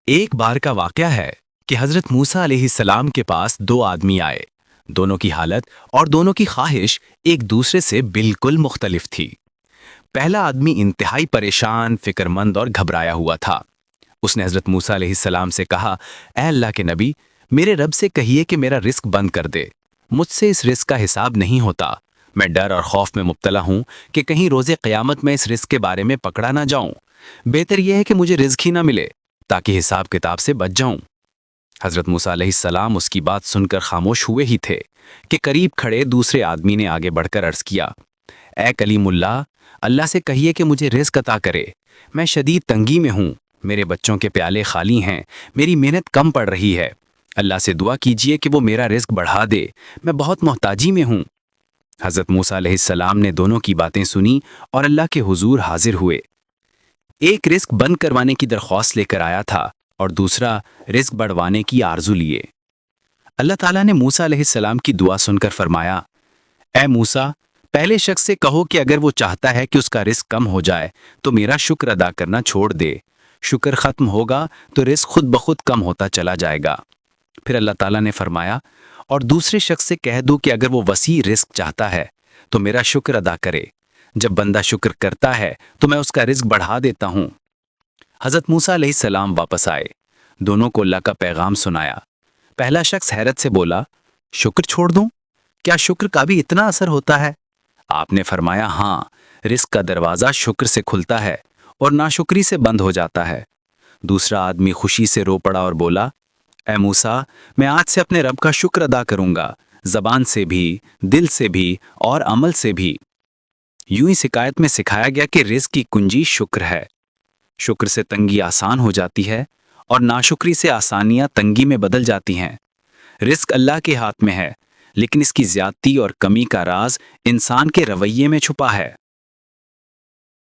ایک بار کا واقعہ ہے کہ حضرت موسیٰ علیہ السلام کے پاس دو آدمی آئے۔ دونوں کی حالت اور دونوں کی خواہش ایک دوسرے سے بالکل مختلف تھی۔ پہلا آدمی انتہائی پریشان، فکر مند اور گھبرایا ہوا تھا۔ اس نے حضرت موسیٰ علیہ السلام سے کہا، اے اللہ کے نبی، میرے رب سے کہیے کہ میرا رزق بند کر دے۔ مجھ سے اس رزق کا حساب نہیں ہوتا۔ میں ڈر اور خوف میں مبتلا ہوں کہ کہیں روز قیامت میں اس رزق کے بارے میں پکڑا نہ جاؤں۔ بہتر یہ ہے کہ مجھے رزق ہی نہ ملے تاکہ حساب کتاب سے بچ جاؤں۔ حضرت موسیٰ علیہ السلام اس کی بات سن کر خاموش ہوئے ہی تھے کہ قریب کھڑے دوسرے آدمی نے آگے بڑھ کر عرض کیا، اے کلیم اللہ، اللہ سے کہیے کہ مجھے رزق عطا کرے۔ میں شدید تنگی میں ہوں، میرے بچوں کے پیالے خالی ہیں، میری محنت کم پڑ رہی ہے۔ اللہ سے دعا کیجئے کہ وہ میرا رزق بڑھا دے، میں بہت محتاجی میں ہوں۔ حضرت موسیٰ علیہ السلام نے دونوں کی باتیں سنی اور اللہ کے حضور حاضر ہوئے۔ ایک رزق بند کروانے کی درخواست لے کر آیا تھا اور دوسرا رزق بڑھوانے کی آرزو لیے۔ اللہ تعالیٰ نے موسیٰ علیہ السلام کی دعا سن کر فرمایا، اے موسیٰ، پہلے شخص سے کہو کہ اگر وہ چاہتا ہے کہ اس کا رزق کم ہو جائے تو میرا شکر ادا کرنا چھوڑ دے۔ شکر ختم ہوگا تو رزق خود بخود کم ہوتا چلا جائے گا۔ پھر اللہ تعالیٰ نے فرمایا، اور دوسرے شخص سے کہہ دو کہ اگر وہ وسیع رزق چاہتا ہے تو میرا شکر ادا کرے۔ جب بندہ شکر کرتا ہے تو میں اس کا رزق بڑھا دیتا ہوں۔ حضرت موسیٰ علیہ السلام واپس آئے، دونوں کو اللہ کا پیغام سنایا۔ پہلا شخص حیرت سے بولا، شکر چھوڑ دوں؟ کیا شکر کا بھی اتنا اثر ہوتا ہے؟ آپ نے فرمایا، ہاں، رزق کا دروازہ شکر سے کھلتا ہے اور ناشکری سے بند ہو جاتا ہے۔ دوسرا آدمی خوشی سے رو پڑا اور بولا، اے موسیٰ، میں آج سے اپنے رب کا شکر ادا کروں گا، زبان سے بھی، دل سے بھی اور عمل سے بھی۔ یوں ہی حکایت میں سکھایا گیا کہ رزق کی کنجی شکر ہے۔ شکر سے تنگی آسان ہو جاتی ہے اور ناشکری سے آسانیاں تنگی میں بدل جاتی ہیں۔ رزق اللہ کے ہاتھ میں ہے، لیکن اس کی زیادتی اور کمی کا راز انسان کے رویے میں چھپا ہے۔